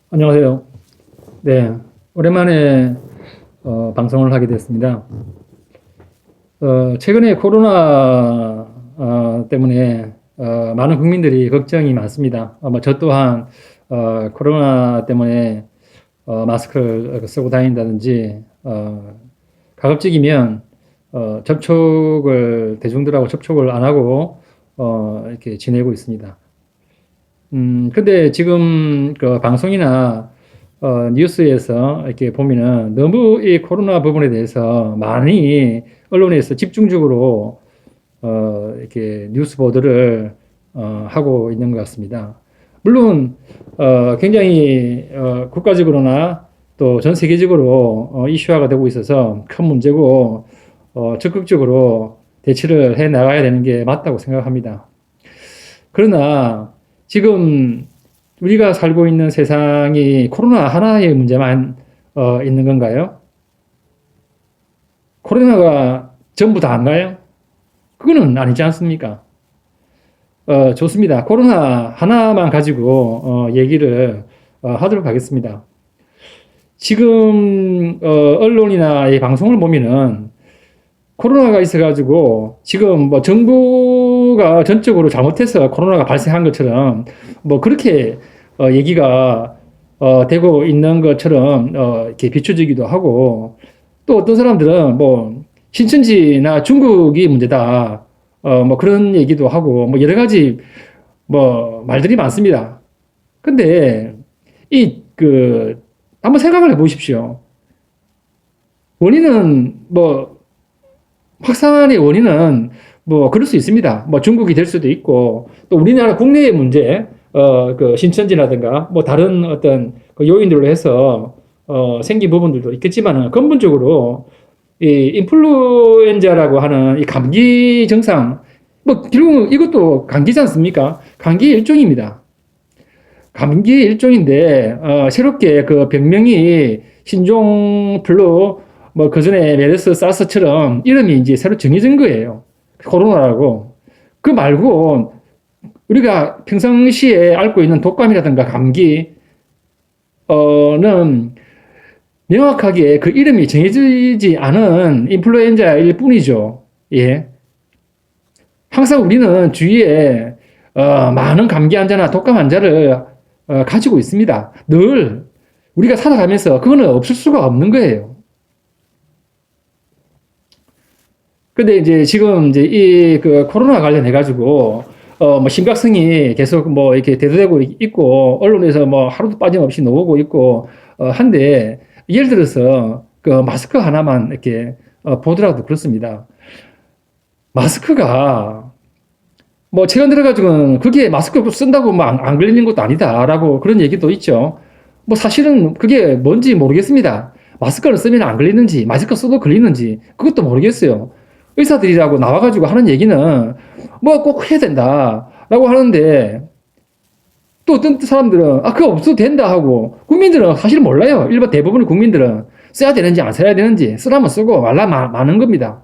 안녕하세요. 네, 오랜만에 방송을 하게 됐습니다. 최근에 코로나 때문에 많은 국민들이 걱정이 많습니다. 저 또한 코로나 때문에 마스크를 쓰고 다닌다든지 가급적이면 대중들하고 접촉을 안 하고 이렇게 지내고 있습니다. 근데 지금 그 방송이나 뉴스에서 이렇게 보면은 너무 이 코로나 부분에 대해서 많이 언론에서 집중적으로 이렇게 뉴스 보도를 하고 있는 것 같습니다. 물론 굉장히 국가적으로나 또 전 세계적으로 이슈화가 되고 있어서 큰 문제고 적극적으로 대처를 해 나가야 되는 게 맞다고 생각합니다. 그러나 지금 우리가 살고 있는 세상이 코로나 하나의 문제만 있는 건가요? 코로나가 전부 다인가요? 그거는 아니지 않습니까? 좋습니다. 코로나 하나만 가지고 얘기를 하도록 하겠습니다. 지금 언론이나 이 방송을 보면은 코로나가 있어가지고 지금 뭐 정부가 전적으로 잘못해서 코로나가 발생한 것처럼 뭐 그렇게 얘기가 되고 있는 것처럼 이렇게 비추지기도 하고 또 어떤 사람들은 뭐 신천지나 중국이 문제다 뭐 그런 얘기도 하고 뭐 여러 가지 뭐 말들이 많습니다. 근데 이 한번 생각을 해보십시오. 원인은 뭐 확산의 원인은 뭐 그럴 수 있습니다. 뭐 중국이 될 수도 있고 또 우리나라 국내의 문제, 그 신천지라든가 뭐 다른 어떤 그 요인들로 해서 생긴 부분들도 있겠지만은 근본적으로 이 인플루엔자라고 하는 이 감기 증상 뭐 결국 이것도 감기지 않습니까? 감기 일종입니다. 감기 일종인데 새롭게 그 병명이 신종플루 뭐 그전에 메르스, 사스처럼 이름이 이제 새로 정해진 거예요. 코로나라고. 그 말고 우리가 평상시에 앓고 있는 독감이라든가 감기 는 명확하게 그 이름이 정해지지 않은 인플루엔자일 뿐이죠. 예. 항상 우리는 주위에 많은 감기 환자나 독감 환자를 가지고 있습니다. 늘 우리가 살아가면서 그거는 없을 수가 없는 거예요. 근데 이제 지금 이제 이 그 코로나 관련해 가지고 뭐 심각성이 계속 뭐 이렇게 대두되고 있고 언론에서 뭐 하루도 빠짐없이 나오고 있고 한데 예를 들어서 그 마스크 하나만 이렇게 보더라도 그렇습니다. 마스크가 뭐 최근 들어가지고는 그게 마스크 쓴다고 뭐 안 걸리는 것도 아니다라고 그런 얘기도 있죠. 뭐 사실은 그게 뭔지 모르겠습니다. 마스크를 쓰면 안 걸리는지, 마스크 써도 걸리는지 그것도 모르겠어요. 의사들이라고 나와가지고 하는 얘기는 뭐 꼭 해야 된다라고 하는데 또 어떤 사람들은 그거 없어도 된다 하고 국민들은 사실 몰라요. 일반 대부분의 국민들은 써야 되는지 안 써야 되는지 쓰라면 쓰고 말라 마는 겁니다.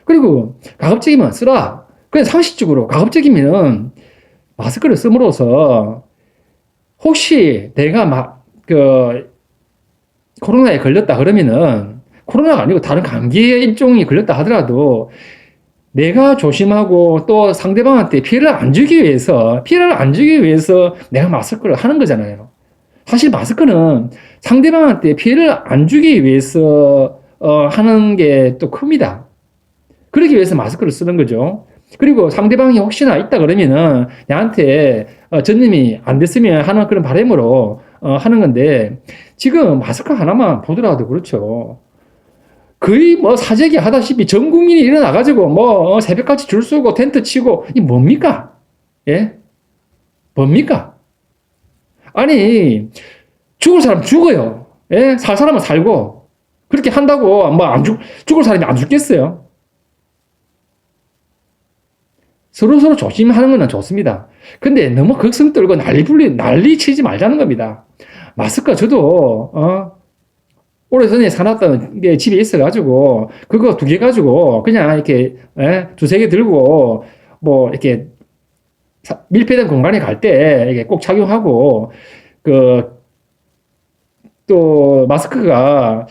그리고 가급적이면 쓰라. 그냥 상식적으로 가급적이면 마스크를 씀으로써 혹시 내가 코로나에 걸렸다 그러면은 코로나가 아니고 다른 감기의 일종이 걸렸다 하더라도 내가 조심하고 또 상대방한테 피해를 안 주기 위해서 내가 마스크를 하는 거잖아요. 사실 마스크는 상대방한테 피해를 안 주기 위해서 하는 게 또 큽니다. 그러기 위해서 마스크를 쓰는 거죠. 그리고 상대방이 혹시나 있다 그러면은 나한테 전염이 안 됐으면 하는 그런 바람으로 하는 건데 지금 마스크 하나만 보더라도 그렇죠. 거의 뭐 사재기 하다시피 전 국민이 일어나가지고 뭐 새벽까지 줄 서고 텐트 치고 이 뭡니까? 예? 뭡니까? 아니 죽을 사람 죽어요. 예? 살 사람은 살고 그렇게 한다고 뭐 안 죽을 사람이 안 죽겠어요? 서로서로 조심하는 건 좋습니다. 근데 너무 걱성 떨고 난리 치지 말자는 겁니다. 마스크 저도, 오래전에 사놨던 게 집에 있어가지고, 그거 2개 가지고, 그냥 이렇게, 두세 개 들고, 뭐, 이렇게, 밀폐된 공간에 갈 때, 이게 꼭 착용하고, 그, 또 마스크가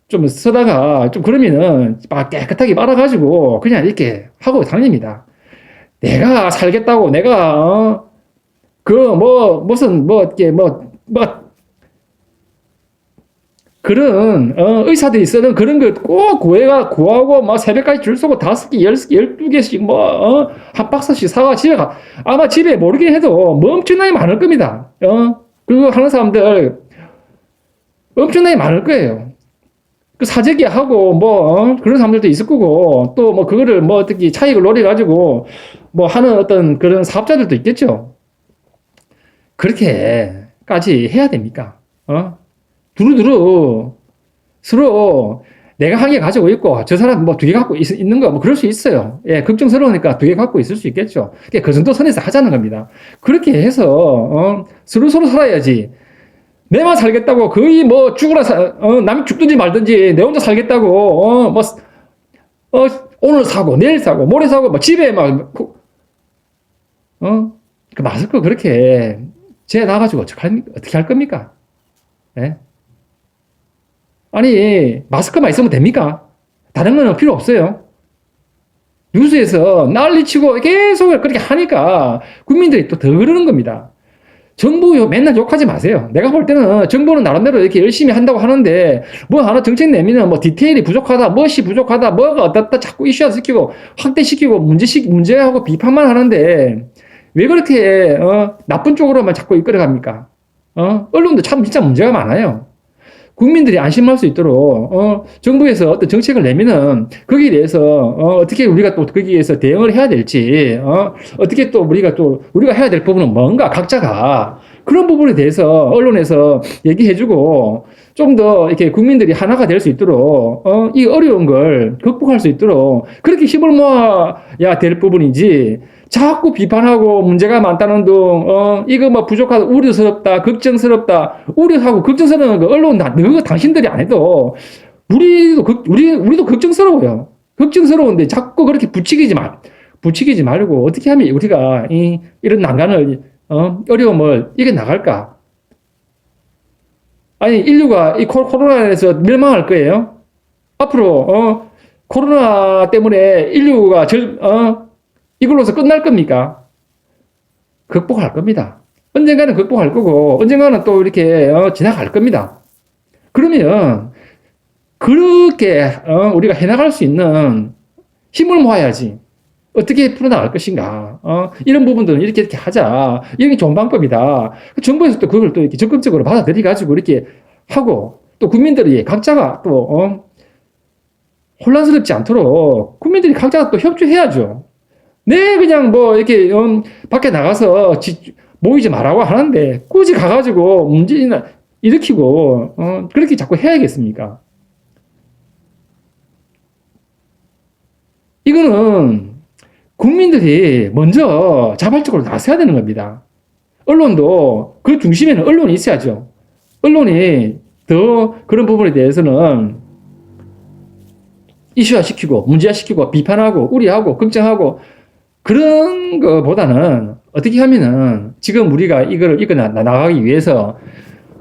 좀 쓰다가 좀 그러면은 막 깨끗하게 빨아가지고 그냥 이렇게 하고 다닙니다. 내가 살겠다고 내가 그 뭐 무슨 뭐 이렇게 뭐 그런 의사들이 쓰는 그런 거 꼭 구하고 막 새벽까지 줄 서고 5개, 10개, 12개씩 한 박스씩 사가 집에 가. 아마 집에 모르긴 해도 뭐 엄청나게 많을 겁니다. 그거 하는 사람들 엄청나게 많을 거예요. 그 사재기 하고 그런 사람들도 있을 거고 또 뭐 그거를 뭐 어떻게 차익을 노려 가지고 뭐 하는 어떤 그런 사업자들도 있겠죠. 그렇게까지 해야 됩니까? 두루두루 서로 내가 한 개 가지고 있고 저 사람 뭐 2개 갖고 있는 거 뭐 그럴 수 있어요. 예, 걱정스러우니까 2개 갖고 있을 수 있겠죠. 그 정도 선에서 하자는 겁니다. 그렇게 해서 서로 살아야지. 내만 살겠다고 거의 뭐 남이 죽든지 말든지 내 혼자 살겠다고 오늘 사고 내일 사고 모레 사고 뭐 집에 그 마스크 그렇게 재 놔가지고 어떻게 할 겁니까? 예? 아니 마스크만 있으면 됩니까? 다른 거는 필요 없어요. 뉴스에서 난리치고 계속 그렇게 하니까 국민들이 또 더 그러는 겁니다. 정부 맨날 욕하지 마세요. 내가 볼 때는 정부는 나름대로 이렇게 열심히 한다고 하는데 뭐 하나 정책 내면은 뭐 디테일이 부족하다, 무엇이 부족하다, 뭐가 어떻다 자꾸 이슈화시키고 확대시키고 문제하고 비판만 하는데 왜 그렇게 나쁜 쪽으로만 자꾸 이끌어갑니까? 언론도 참 진짜 문제가 많아요. 국민들이 안심할 수 있도록 정부에서 어떤 정책을 내면은 거기에 대해서 어떻게 우리가 또 거기에서 대응을 해야 될지 어떻게 또 우리가 해야 될 부분은 뭔가 각자가 그런 부분에 대해서 언론에서 얘기해주고 좀 더 이렇게 국민들이 하나가 될 수 있도록 이 어려운 걸 극복할 수 있도록 그렇게 힘을 모아야 될 부분이지. 자꾸 비판하고 문제가 많다는 둥, 이거 뭐 부족하다, 우려스럽다, 걱정스럽다, 우려하고 걱정스러운 거 언론 너가 당신들이 안 해도 우리도 걱정스러워요. 걱정스러운데 자꾸 그렇게 부추기지 말고 어떻게 하면 우리가 이런 난간을 어려움을 이겨 나갈까? 아니 인류가 이 코로나에서 멸망할 거예요. 앞으로 코로나 때문에 인류가 이걸로서 끝날 겁니까? 극복할 겁니다. 언젠가는 극복할 거고, 언젠가는 또 이렇게, 지나갈 겁니다. 그러면, 그렇게, 우리가 해나갈 수 있는 힘을 모아야지. 어떻게 풀어나갈 것인가. 이런 부분들은 이렇게 하자. 이게 좋은 방법이다. 정부에서 또 그걸 또 이렇게 적극적으로 받아들여가지고 이렇게 하고, 또 국민들이 각자가 또, 혼란스럽지 않도록 국민들이 각자가 또 협조해야죠. 네, 그냥 뭐, 이렇게, 밖에 나가서 모이지 말라고 하는데, 굳이 가가지고 문제나 일으키고, 그렇게 자꾸 해야겠습니까? 이거는 국민들이 먼저 자발적으로 나서야 되는 겁니다. 언론도 그 중심에는 언론이 있어야죠. 언론이 더 그런 부분에 대해서는 이슈화시키고, 문제화시키고, 비판하고, 우려하고, 걱정하고, 그런 것보다는 어떻게 하면은 지금 우리가 이걸 나가기 위해서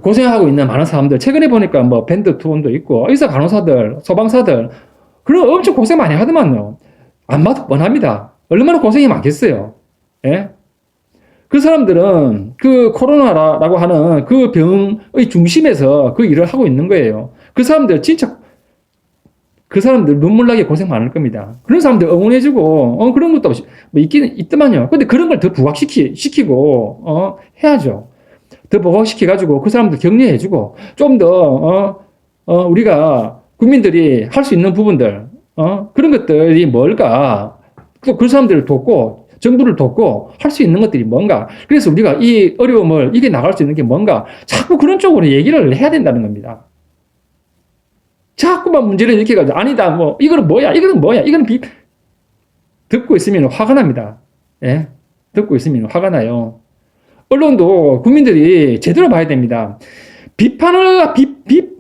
고생하고 있는 많은 사람들, 최근에 보니까 뭐 밴드 투혼도 있고, 의사 간호사들, 소방사들, 그런 엄청 고생 많이 하더만요. 안 봐도 뻔합니다. 얼마나 고생이 많겠어요. 예? 그 사람들은 그 코로나라고 하는 그 병의 중심에서 그 일을 하고 있는 거예요. 그 사람들 진짜 그 사람들 눈물나게 고생 많을 겁니다. 그런 사람들 응원해주고, 그런 것도 뭐 있더만요. 근데 그런 걸 더 부각시키고, 해야죠. 더 부각시켜가지고 그 사람들 격려해주고, 좀 더, 우리가 국민들이 할 수 있는 부분들, 그런 것들이 뭘까? 또 그 사람들을 돕고, 정부를 돕고, 할 수 있는 것들이 뭔가. 그래서 우리가 이 어려움을 이겨 나갈 수 있는 게 뭔가. 자꾸 그런 쪽으로 얘기를 해야 된다는 겁니다. 자꾸만 문제를 일으켜가지고, 아니다, 뭐, 이거는 뭐야, 이거는 듣고 있으면 화가 납니다. 예? 듣고 있으면 화가 나요. 언론도 국민들이 제대로 봐야 됩니다.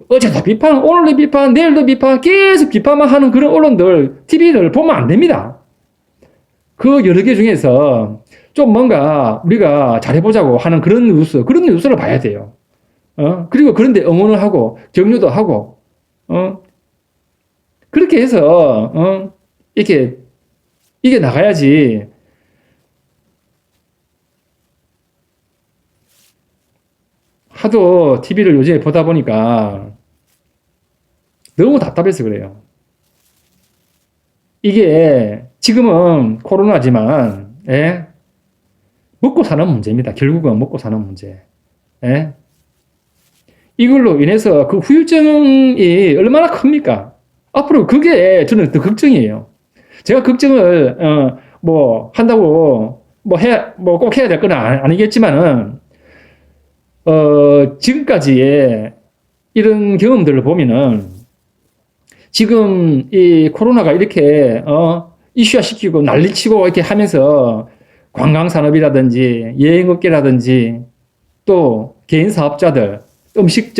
어제도 비판, 오늘도 비판, 내일도 비판, 계속 비판만 하는 그런 언론들, TV를 보면 안 됩니다. 그 여러 개 중에서 좀 뭔가 우리가 잘해보자고 하는 그런 뉴스를 봐야 돼요. 그리고 그런데 응원을 하고, 격려도 하고, 그렇게 해서, 이렇게, 이게 나가야지. 하도 TV를 요즘에 보다 보니까 너무 답답해서 그래요. 이게 지금은 코로나지만, 예? 먹고 사는 문제입니다. 결국은 먹고 사는 문제. 예? 이걸로 인해서 그 후유증이 얼마나 큽니까? 앞으로 그게 저는 더 걱정이에요. 제가 걱정을, 뭐, 한다고, 뭐 꼭 해야 될 건 아니겠지만은, 지금까지의 이런 경험들을 보면은, 지금 이 코로나가 이렇게, 이슈화 시키고 난리치고 이렇게 하면서 관광산업이라든지 여행업계라든지 또 개인 사업자들, 음식점